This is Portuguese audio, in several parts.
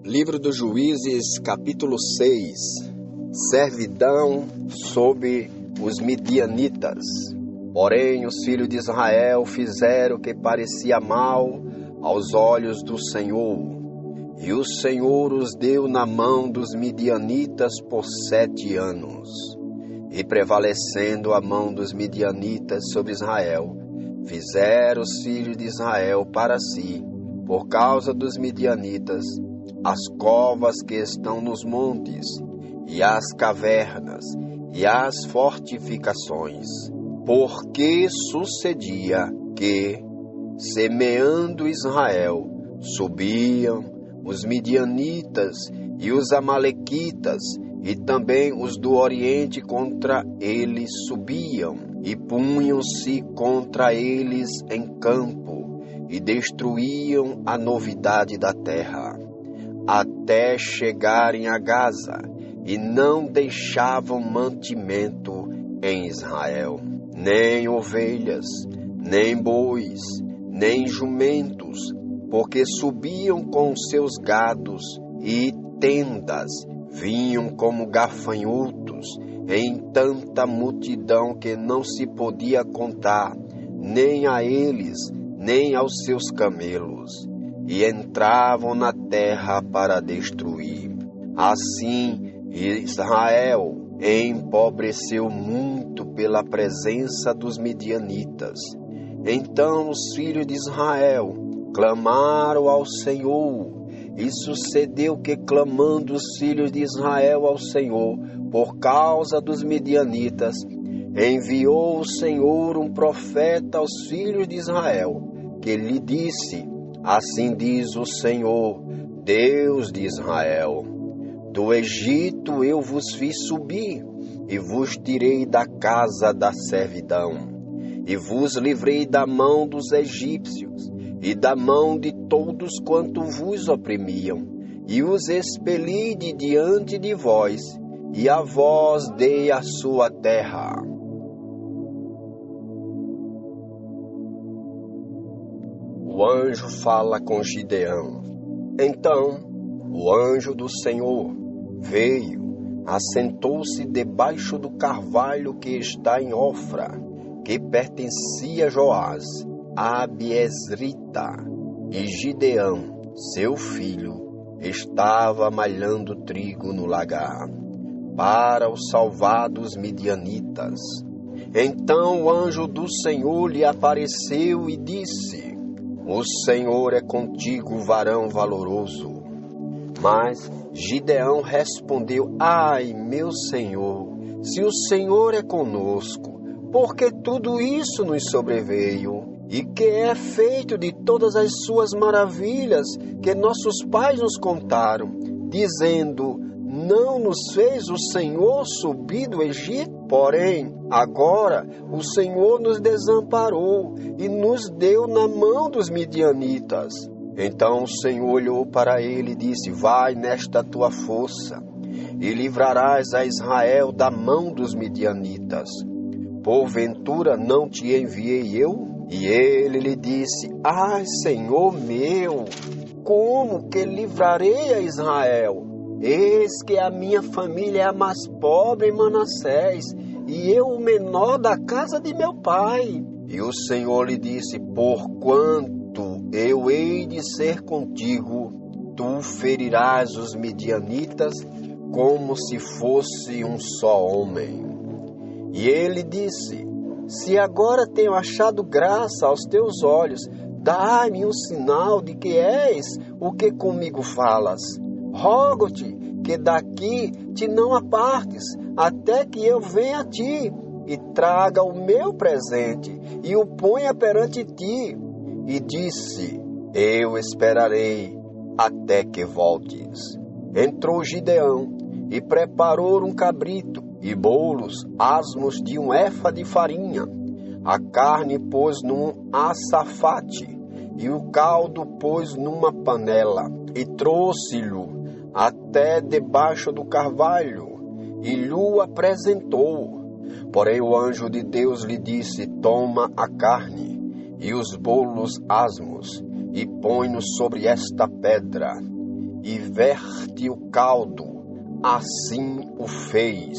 Livro dos Juízes, capítulo 6. Servidão sob os midianitas. Porém, os filhos de Israel fizeram o que parecia mal aos olhos do Senhor. E o Senhor os deu na mão dos midianitas por 7 anos. E prevalecendo a mão dos midianitas sobre Israel, fizeram os filhos de Israel para si, por causa dos midianitas, as covas que estão nos montes, e as cavernas, e as fortificações. Porque sucedia que, semeando Israel, subiam os midianitas e os amalequitas, e também os do Oriente contra eles subiam, e punham-se contra eles em campo, e destruíam a novidade da terra, até chegarem a Gaza, e não deixavam mantimento em Israel, nem ovelhas, nem bois, nem jumentos, porque subiam com seus gados e tendas, vinham como gafanhotos, em tanta multidão que não se podia contar, nem a eles, nem aos seus camelos, e entravam na terra para destruir. Assim, Israel empobreceu muito pela presença dos midianitas. Então os filhos de Israel clamaram ao Senhor, e sucedeu que, clamando os filhos de Israel ao Senhor por causa dos midianitas, enviou o Senhor um profeta aos filhos de Israel, que lhe disse: assim diz o Senhor, Deus de Israel: do Egito eu vos fiz subir, e vos tirei da casa da servidão, e vos livrei da mão dos egípcios, e da mão de todos quanto vos oprimiam, e os expeli de diante de vós, e a vós dei a sua terra. O anjo fala com Gideão. Então, o anjo do Senhor veio, assentou-se debaixo do carvalho que está em Ofra, que pertencia a Joás, a Abiesrita, e Gideão, seu filho, estava malhando trigo no lagar, para o salvar dos midianitas. Então o anjo do Senhor lhe apareceu e disse: o Senhor é contigo, varão valoroso. Mas Gideão respondeu: ai, meu Senhor, se o Senhor é conosco, por que tudo isso nos sobreveio? E que é feito de todas as suas maravilhas que nossos pais nos contaram, dizendo: não nos fez o Senhor subir do Egito? Porém, agora o Senhor nos desamparou e nos deu na mão dos midianitas. Então o Senhor olhou para ele e disse: vai nesta tua força, e livrarás a Israel da mão dos midianitas. Porventura não te enviei eu? E ele lhe disse: ai, Senhor meu, como que livrarei a Israel? Eis que a minha família é a mais pobre em Manassés, e eu o menor da casa de meu pai. E o Senhor lhe disse: porquanto eu hei de ser contigo, tu ferirás os midianitas como se fosse um só homem. E ele disse: se agora tenho achado graça aos teus olhos, dá-me um sinal de que és o que comigo falas. Rogo-te que daqui te não apartes, até que eu venha a ti, e traga o meu presente, e o ponha perante ti. E disse: eu esperarei até que voltes. Entrou Gideão, e preparou um cabrito, e bolos, asmos de 1 efa de farinha. A carne pôs num açafate, e o caldo pôs numa panela, e trouxe-lhe até debaixo do carvalho, e lhe apresentou. Porém o anjo de Deus lhe disse: toma a carne, e os bolos asmos, e põe-nos sobre esta pedra, e verte o caldo. Assim o fez.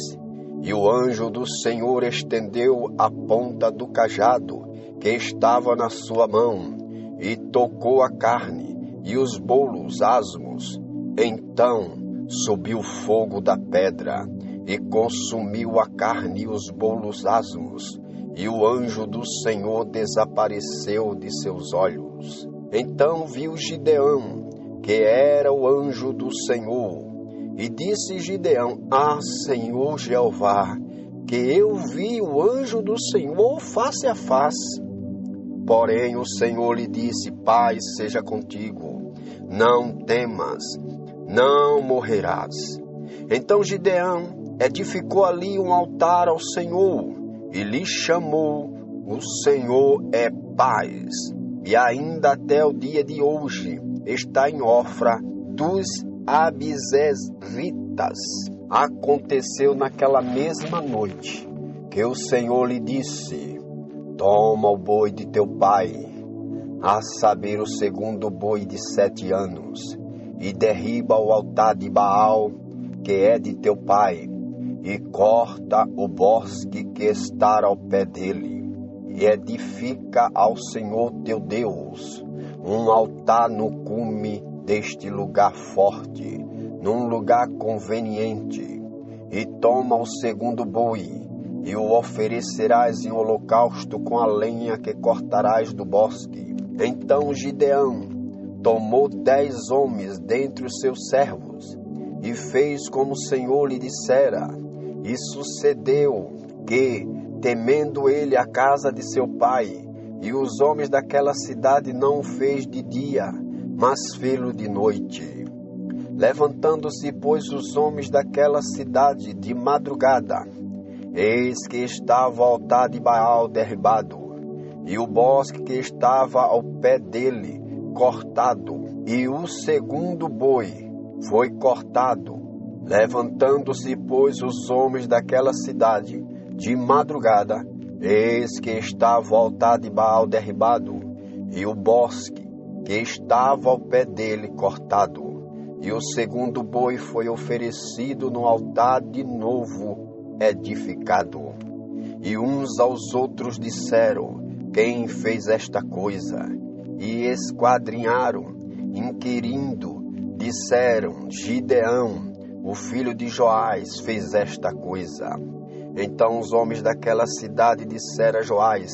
E o anjo do Senhor estendeu a ponta do cajado que estava na sua mão, e tocou a carne e os bolos asmos. Então subiu fogo da pedra, e consumiu a carne e os bolos asmos, e o anjo do Senhor desapareceu de seus olhos. Então viu Gideão, que era o anjo do Senhor, e disse Gideão: Ah, Senhor Jeová, que eu vi o anjo do Senhor face a face. Porém o Senhor lhe disse: Paz seja contigo, não temas, não morrerás. Então Gideão edificou ali um altar ao Senhor, e lhe chamou: O Senhor é paz. E ainda até o dia de hoje está em Ofra dos Abizesritas. Aconteceu naquela mesma noite que o Senhor lhe disse: Toma o boi de teu pai, a saber, o segundo boi de 7 anos, e derriba o altar de Baal, que é de teu pai, e corta o bosque que está ao pé dele, e edifica ao Senhor teu Deus um altar no cume deste lugar forte, num lugar conveniente. E toma o segundo boi, e o oferecerás em holocausto com a lenha que cortarás do bosque. Então Gideão tomou 10 homens dentre os seus servos, e fez como o Senhor lhe dissera. E sucedeu que, temendo ele a casa de seu pai, e os homens daquela cidade, não o fez de dia, mas fê-lo de noite. Levantando-se, pois, os homens daquela cidade de madrugada, eis que estava o altar de Baal derribado, e o bosque que estava ao pé dele cortado, e o segundo boi foi cortado. Levantando-se, pois, os homens daquela cidade de madrugada, eis que estava o altar de Baal derribado, e o bosque que estava ao pé dele cortado, e o segundo boi foi oferecido no altar de novo edificado. E uns aos outros disseram: Quem fez esta coisa? E esquadrinharam, inquirindo, disseram: Gideão, o filho de Joás, fez esta coisa. Então os homens daquela cidade disseram a Joás: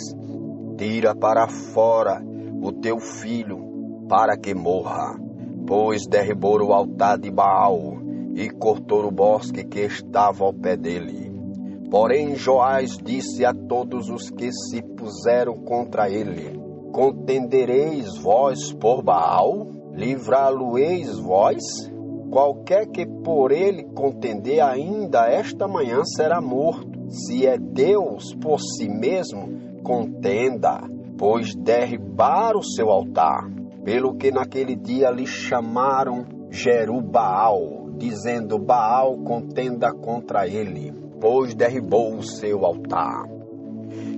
Tira para fora o teu filho, para que morra. Pois derribou o altar de Baal, e cortou o bosque que estava ao pé dele. Porém Joás disse a todos os que se puseram contra ele: Contendereis vós por Baal? Livrá-lo-eis vós? Qualquer que por ele contender ainda esta manhã será morto. Se é Deus por si mesmo, contenda, pois derribar o seu altar. Pelo que naquele dia lhe chamaram Jerubaal, dizendo: Baal contenda contra ele, pois derribou o seu altar.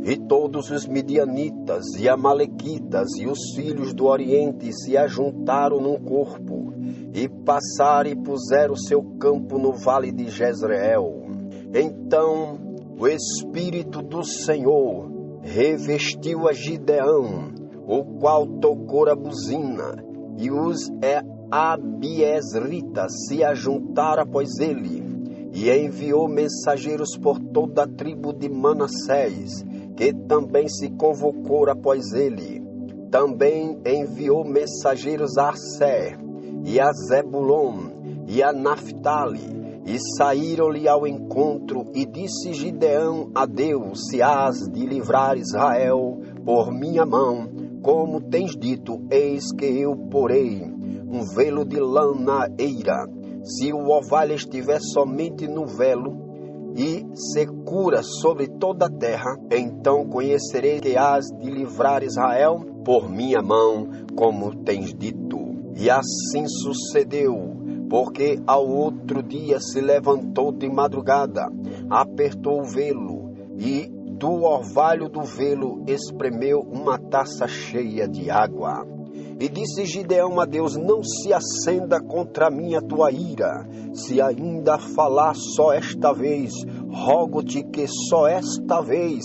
E todos os midianitas e amalequitas e os filhos do Oriente se ajuntaram num corpo, e passaram e puseram o seu campo no vale de Jezreel. Então o Espírito do Senhor revestiu a Gideão, o qual tocou a buzina, e os Abiesritas se ajuntaram após ele, e enviou mensageiros por toda a tribo de Manassés, que também se convocou após ele. Também enviou mensageiros a Asser, e a Zebulon, e a Naphtali, e saíram-lhe ao encontro, e disse Gideão a Deus: Se hás de livrar Israel por minha mão, como tens dito, eis que eu porei um velo de lã na eira. Se o orvalho estiver somente no velo, e secura sobre toda a terra, então conhecerei que hás de livrar Israel por minha mão, como tens dito. E assim sucedeu, porque ao outro dia se levantou de madrugada, apertou o velo, e do orvalho do velo espremeu uma taça cheia de água. E disse Gideão a Deus: não se acenda contra mim a tua ira, se ainda falar só esta vez, rogo-te que só esta vez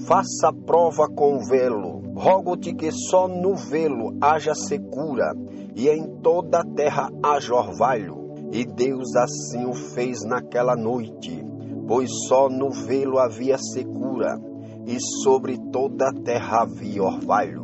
faça prova com o velo. Rogo-te que só no velo haja secura, e em toda a terra haja orvalho. E Deus assim o fez naquela noite, pois só no velo havia secura, e sobre toda a terra havia orvalho.